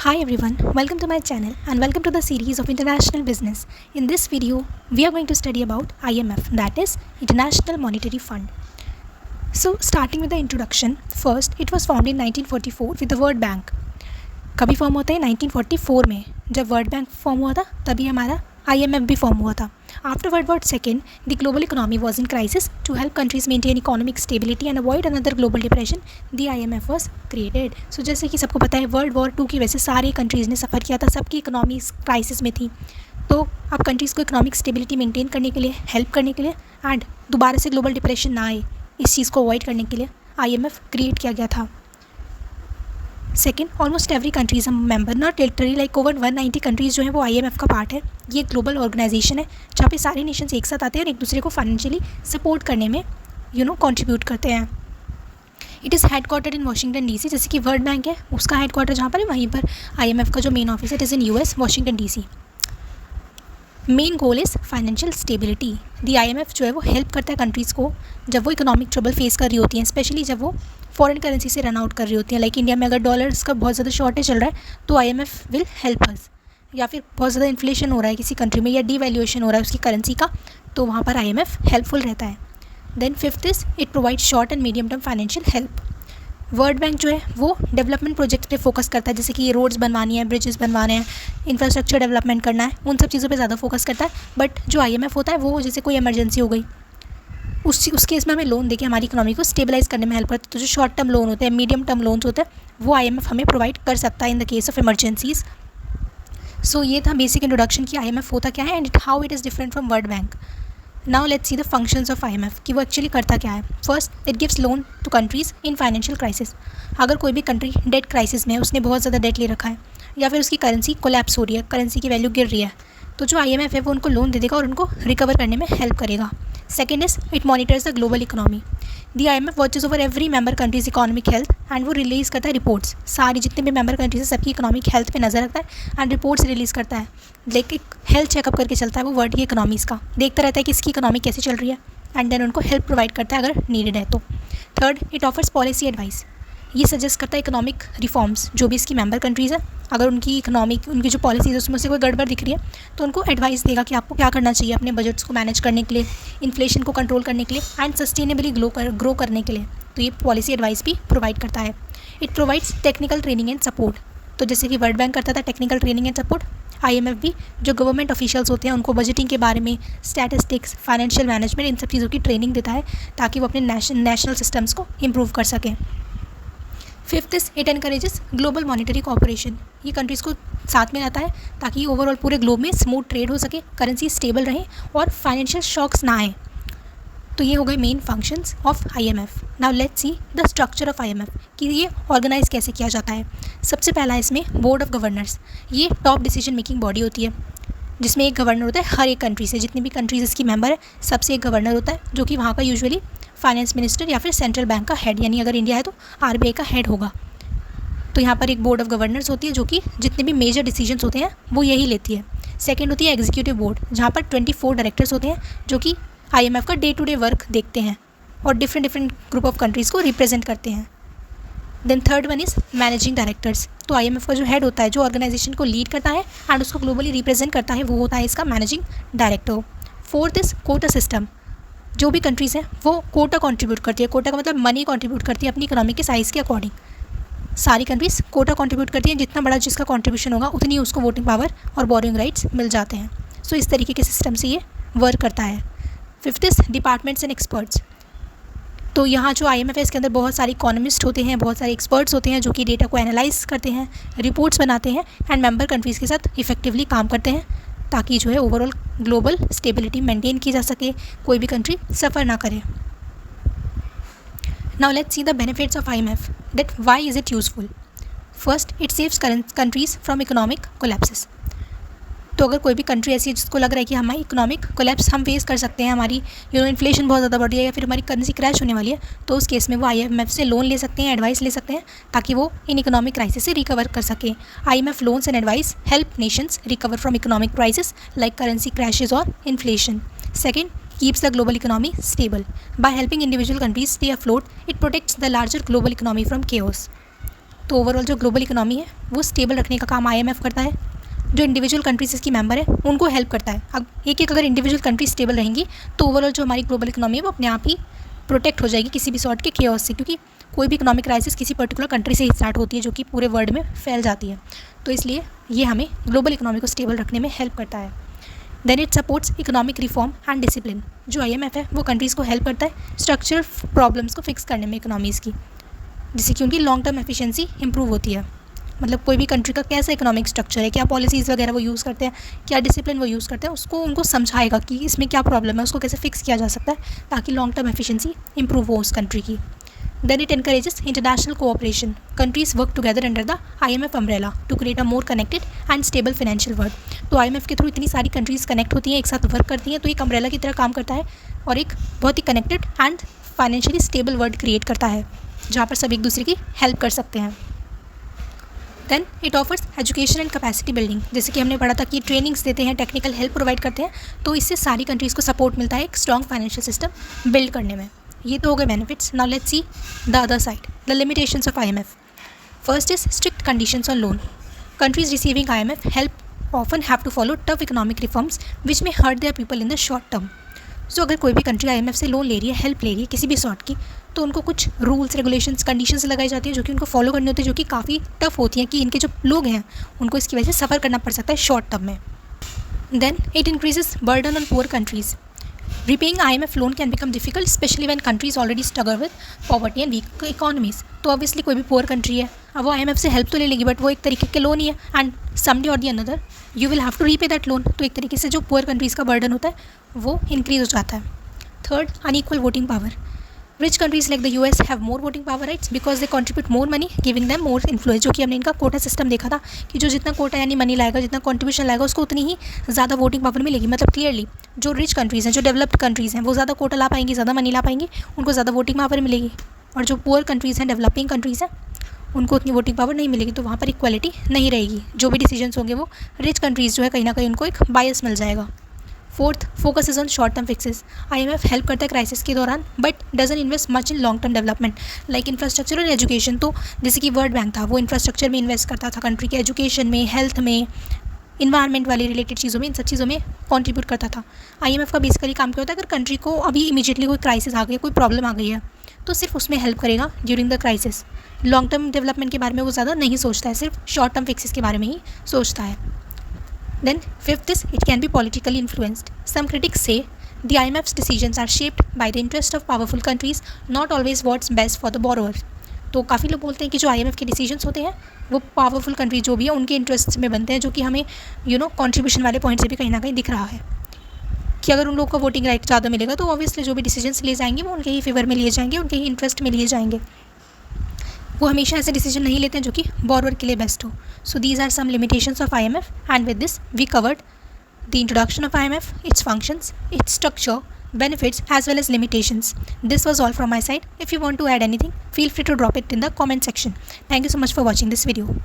Hi everyone, welcome to my channel and welcome to the series of international business. In this video, we are going to study about IMF, that is International Monetary Fund. So starting with the introduction, first it was formed in 1944 with the World Bank. कभी form होता है 1944 में, जब world bank form हुआ था तभी हमारा IMF भी फॉर्म हुआ था. After world war second the global economy was in crisis to help countries maintain economic stability and avoid another global depression. The IMF was created. So जैसे कि सबको पता है वर्ल्ड वॉर 2 की वजह से सारी कंट्रीज़ ने सफ़र किया था, सबकी इकोनॉमी क्राइसिस में थी. तो अब कंट्रीज़ को इकोनॉमिक स्टेबिलिटी मेंटेन करने के लिए, हेल्प करने के लिए एंड दोबारा से ग्लोबल डिप्रेशन ना आए, इस चीज़ को अवॉइड करने के लिए IMF क्रिएट किया गया था. Second, almost every country is a member, not literally like over 190 countries जो है वो IMF का पार्ट है. ये ग्लोबल ऑर्गेनाइजेशन है जहाँ पे सारे नेशंस एक साथ आते हैं और एक दूसरे को फाइनेंशियली सपोर्ट करने में कंट्रीब्यूट करते हैं. It is head quarter in Washington DC, जैसे कि वर्ल्ड बैंक है उसका हेड क्वार्टर जहाँ पर है वहीं पर IMF का जो मेन ऑफिस है it is in US Washington DC. Main goal is financial stability. The IMF जो है वो हेल्प करता है कंट्रीज़ को जब वो इकोनॉमिक ट्रबल फेस कर रही होती हैं, स्पेशली जब वो फॉरेन करेंसी से रन आउट कर रही होती हैं. लाइक इंडिया में अगर डॉलर्स का बहुत ज़्यादा शॉर्टेज चल रहा है तो IMF विल हेल्प अस. या फिर बहुत ज़्यादा इन्फ्लेशन हो रहा है किसी कंट्री में या डीवैल्यूएशन हो रहा है उसकी करेंसी का, तो वहाँ पर IMF हेल्पफुल रहता है. Then fifth is it provide short and medium term financial help. World bank जो है वो डेवलपमेंट प्रोजेक्ट पे फोकस करता है, जैसे कि रोड्स बनवानी है, ब्रिजेस बनवाने हैं, इंफ्रास्ट्रक्चर डेवलपमेंट करना है, उन सब चीज़ों पे ज़्यादा फोकस करता है. बट जो IMF होता है वो जैसे कोई इमरजेंसी हो गई उस केस में हमें लोन देके हमारी इकोनॉमी को स्टेबलाइज करने में हेल्प करता है. तो जो शॉर्ट टर्म लोन होते हैं, मीडियम टर्म लोन्स होते हैं, वो IMF हमें प्रोवाइड कर सकता है in the case of emergencies. So ये था बेसिक इंट्रोडक्शन कि IMF होता क्या है and how it is different from World Bank. Now let's see the functions of IMF कि वो एक्चुअली करता क्या है. First, it gives loan to countries in financial crisis. अगर कोई भी कंट्री डेट क्राइसिस में है, उसने बहुत ज़्यादा डेट ले रखा है या फिर उसकी करेंसी कोलैप्स हो रही है, करेंसी की वैल्यू गिर रही है, तो जो IMF है वो उनको लोन दे देगा और उनको रिकवर करने में हेल्प करेगा. Second is it monitors the global economy. The IMF watches over every member countries economic health and वो रिलीज़ करता है रिपोर्ट्स. सारी जितने भी मेंबर कंट्रीज है सबकी इकोनॉमिक हेल्थ पे नज़र रखता है एंड रिपोर्ट्स रिलीज़ करता है. लाइक एक हेल्थ चेकअप करके चलता है वो वर्ल्ड की इकोनॉमीज़ का, देखता रहता है कि इसकी इकोनॉमी कैसे चल रही है एंड देन उनको हेल्प प्रोवाइड करता है अगर नीडेड है तो. Third, it offers policy advice. ये सजेस्ट करता है इकोनॉमिक रिफॉर्म्स जो भी इसकी मेंबर कंट्रीज़ है, अगर उनकी उनकी जो पॉलिसीज़ है उसमें से कोई गड़बड़ दिख रही है तो उनको एडवाइस देगा कि आपको क्या करना चाहिए अपने बजट्स को मैनेज करने के लिए, इन्फ्लेशन को कंट्रोल करने के लिए एंड सस्टेनेबली ग्रो करने के लिए. तो ये पॉलिसी एडवाइस भी प्रोवाइड करता है. It provides technical training and support. तो जैसे कि वर्ल्ड बैंक करता था technical training and support, IMF भी जो गवर्नमेंट ऑफिशियल्स होते हैं उनको बजटिंग के बारे में, स्टैटिस्टिक्स, फाइनेंशियल मैनेजमेंट, इन सब चीज़ों की ट्रेनिंग देता है ताकि वो अपने नेशनल सिस्टम्स को इम्प्रूव कर सकें. Fifth is it encourages global monetary cooperation. ये कंट्रीज़ को साथ में लाता है ताकि ओवरऑल पूरे ग्लोब में स्मूथ ट्रेड हो सके, करेंसी स्टेबल रहे और फाइनेंशियल शॉक्स ना आए. तो ये हो गए main functions of IMF. Now let's see the structure of IMF कि ये ऑर्गेनाइज कैसे किया जाता है. सबसे पहला इसमें बोर्ड ऑफ गवर्नर्स. ये टॉप डिसीजन मेकिंग बॉडी होती है जिसमें एक गवर्नर होता है हर एक कंट्री से. जितनी भी कंट्रीज इसकी मेंबर है सबसे एक गवर्नर होता है जो कि वहाँ का यूजुअली फाइनेंस मिनिस्टर या फिर सेंट्रल बैंक का हेड, यानी अगर इंडिया है तो RBI का हेड होगा. तो यहाँ पर एक बोर्ड ऑफ गवर्नर्स होती है जो कि जितने भी मेजर डिसीजंस होते हैं वो यही लेती है. सेकेंड होती है एग्जीक्यूटिव बोर्ड, जहाँ पर 24 डायरेक्टर्स होते हैं जो कि IMF का डे टू डे वर्क देखते हैं और डिफरेंट ग्रुप ऑफ कंट्रीज़ को रिप्रेजेंट करते हैं. Then third one is managing directors. तो IMF का जो हेड होता है जो ऑर्गेनाइजेशन को लीड करता है एंड उसको ग्लोबली रिप्रेजेंट करता है, वो होता है इसका managing director. Fourth is quota system. जो भी कंट्रीज़ हैं वो कोटा कंट्रीब्यूट करती है. कोटा का मतलब मनी कंट्रीब्यूट करती है अपनी इकोनॉमी के साइज़ के अकॉर्डिंग. सारी कंट्रीज़ कोटा कंट्रीब्यूट करती हैं, जितना बड़ा जिसका कंट्रीब्यूशन होगा उतनी उसको वोटिंग पावर और बोरिंग राइट्स मिल जाते हैं. सो इस तरीके के सिस्टम से ये वर्क करता है. Fifth is departments and experts. तो यहाँ जो IMF है इसके अंदर बहुत सारे इकोनॉमिस्ट होते हैं, बहुत सारे एक्सपर्ट्स होते हैं जो कि डेटा को एनालाइज करते हैं, रिपोर्ट्स बनाते हैं एंड मेंबर कंट्रीज़ के साथ इफेक्टिवली काम करते हैं ताकि जो है ओवरऑल ग्लोबल स्टेबिलिटी मेंटेन की जा सके, कोई भी कंट्री सफ़र ना करे. Now let's see the benefits of IMF, that why is it useful. First, it saves countries from economic collapses. तो अगर कोई भी कंट्री ऐसी है जिसको लग रहा है कि हमारी इकोनॉमिक कोलैप्स हम फेस कर सकते हैं, हमारी इन्फ्लेशन बहुत ज़्यादा बढ़ रही है या फिर हमारी करेंसी क्रैश होने वाली है, तो उस केस में वो IMF से लोन ले सकते हैं, एडवाइस ले सकते हैं ताकि वो इन इकोनॉमिक क्राइसिस से रिकवर कर सकें. IMF loans and advice help nations recover from economic crisis like currency crashes और inflation. Second, keeps the global economy stable. By helping individual countries stay afloat, it protects the larger global economy from chaos. तो overall जो global economy है वो stable रखने का काम IMF करता है। जो इंडिविजुअल कंट्रीज इसकी मेंबर है उनको हेल्प करता है। अब एक अगर इंडिविजुअल कंट्री स्टेबल रहेंगी तो ओवरऑल जो हमारी ग्लोबल इकोनॉमी है वो अपने आप ही प्रोटेक्ट हो जाएगी किसी भी सॉर्ट के केओस से, क्योंकि कोई भी इकोनॉमिक क्राइसिस किसी पर्टिकुलर कंट्री से ही स्टार्ट होती है जो कि पूरे वर्ल्ड में फैल जाती है। तो इसलिए ये हमें ग्लोबल इकोनॉमी को स्टेबल रखने में हेल्प करता है। Then it supports economic reform and discipline. जो IMF है वो कंट्रीज़ को हेल्प करता है स्ट्रक्चरल प्रॉब्लम्स को फिक्स करने में इकोनॉमीज़ की, जिससे कि उनकी लॉन्ग टर्म एफिशिएंसी इंप्रूव होती है। मतलब कोई भी कंट्री का कैसा इकोनॉमिक स्ट्रक्चर है, क्या पॉलिसीज़ वगैरह वो यूज़ करते हैं, क्या डिसिप्लिन वो यूज़ करते हैं, उसको उनको समझाएगा कि इसमें क्या प्रॉब्लम है, उसको कैसे फिक्स किया जा सकता है ताकि लॉन्ग टर्म एफिशिएंसी इंप्रूव हो उस कंट्री की। Then it encourages international cooperation. Countries work together under the IMF umbrella to create a more connected and stable financial world. तो IMF के थ्रू इतनी सारी कंट्रीज़ कनेक्ट होती हैं, एक साथ वर्क करती हैं, तो एक अम्ब्रेला की तरह काम करता है और एक बहुत ही connected and financially stable world create करता है जहाँ पर सब एक दूसरे की हेल्प कर सकते हैं। Then it offers education and capacity building. जैसे कि हमने पढ़ा था कि ट्रेनिंग्स देते हैं, टेक्निकल हेल्प प्रोवाइड करते हैं, तो इससे सारी कंट्रीज़ को सपोर्ट मिलता है एक स्ट्रॉन्ग फाइनेंशियल सिस्टम बिल्ड करने में। ये तो हो गए benefits. Now let's see the other side, the limitations of IMF। First is strict conditions on loan. Countries receiving IMF help often have to follow tough economic reforms which may hurt their people in the short term. So अगर कोई भी country IMF से loan ले रही है, help ले रही है किसी भी सॉर्ट की, तो उनको कुछ रूल्स, रेगुलेशंस, कंडीशंस लगाई जाती है जो कि उनको फॉलो करनी होती है, जो कि काफ़ी टफ होती हैं कि इनके जो लोग हैं उनको इसकी वजह से सफ़र करना पड़ सकता है शॉर्ट टर्म में। Then it increases burden on poor countries. Repaying IMF loan can become difficult, especially when countries already struggle with poverty and weak economies. तो ऑब्वियसली कोई भी पुअर कंट्री है, अब वो IMF से हेल्प तो ले लेगी बट वो एक तरीके के लोन ही है and someday or the another you will have to repay that loan. तो एक तरीके से जो पुअर कंट्रीज़ का बर्डन होता है वो इंक्रीज हो जाता है। Third, unequal voting power. Rich countries like the US have more voting power rights because they contribute more money giving them more influence. जो कि हमने इनका कोटा सिस्टम देखा था कि जो जितना कोटा यानी मनी लाएगा, जितना कंट्रीब्यूशन लाएगा, उसको उतनी ही ज़्यादा वोटिंग पावर मिलेगी। मतलब क्लियरली जो रिच कंट्रीज़ हैं, जो डेवलप्ड कंट्रीज़ हैं, वो ज़्यादा कोटा ला पाएंगी, ज़्यादा मनी ला पाएंगी, उनको ज़्यादा वोटिंग पावर मिलेगी। और जो पुअर कंट्रीज़ हैं, डेवलपिंग कंट्रीज़ हैं, उनको उतनी वोटिंग पावर नहीं मिलेगी, तो वहाँ पर इक्वालिटी नहीं रहेगी। जो भी डिसीजंस होंगे वो रिच कंट्रीज़ जो है कहीं ना कहीं उनको एक बायस मिल जाएगा। Fourth, focus is on short term fixes. IMF help करता है क्राइसिस के दौरान but doesn't invest much in long term development like infrastructure और एजुकेशन। तो जैसे कि वर्ल्ड बैंक था, वो इंफ्रास्ट्रक्चर में इन्वेस्ट करता था, कंट्री के एजुकेशन में, हेल्थ में, इन्वायरमेंट वाली रिलेटेड चीज़ों में, इन सब चीज़ों में कंट्रीब्यूट करता था। IMF का बेसिकली काम क्या होता है, अगर कंट्री को अभी इमीडिएटली कोई क्राइसिस आ गई है, कोई प्रॉब्लम आ गई है, तो सिर्फ उसमें हेल्प करेगा during the crisis. Long term development के बारे में वो ज़्यादा नहीं सोचता है, सिर्फ शॉर्ट टर्म फिक्सेस के बारे में ही सोचता है। Then fifth is it can be politically influenced. Some critics say the IMF's decisions are shaped by the interest of powerful countries, not always what's best for the borrower. तो काफ़ी लोग बोलते हैं कि जो IMF के डिसीजंस होते हैं वो पावरफुल कंट्री जो भी है उनके इंटरेस्ट में बनते हैं, जो कि हमें कंट्रीब्यूशन वाले पॉइंट से भी कहीं ना कहीं दिख रहा है कि अगर उन लोगों को वोटिंग राइट ज़्यादा मिलेगा तो ऑब्वियसली जो भी डिसीजंस लिए जाएंगे वो उनके ही फेवर में लिए जाएंगे, उनके ही इंटरेस्ट में लिए जाएंगे। वो हमेशा ऐसे डिसीजन नहीं लेते हैं जो कि बॉरोवर के लिए बेस्ट हो। So these are some limitations of IMF and with this we covered the introduction of IMF, its functions, its structure, benefits as well as limitations. This was all from my side. If you want to add anything, feel free to drop it in the comment section. Thank you so much for watching this video.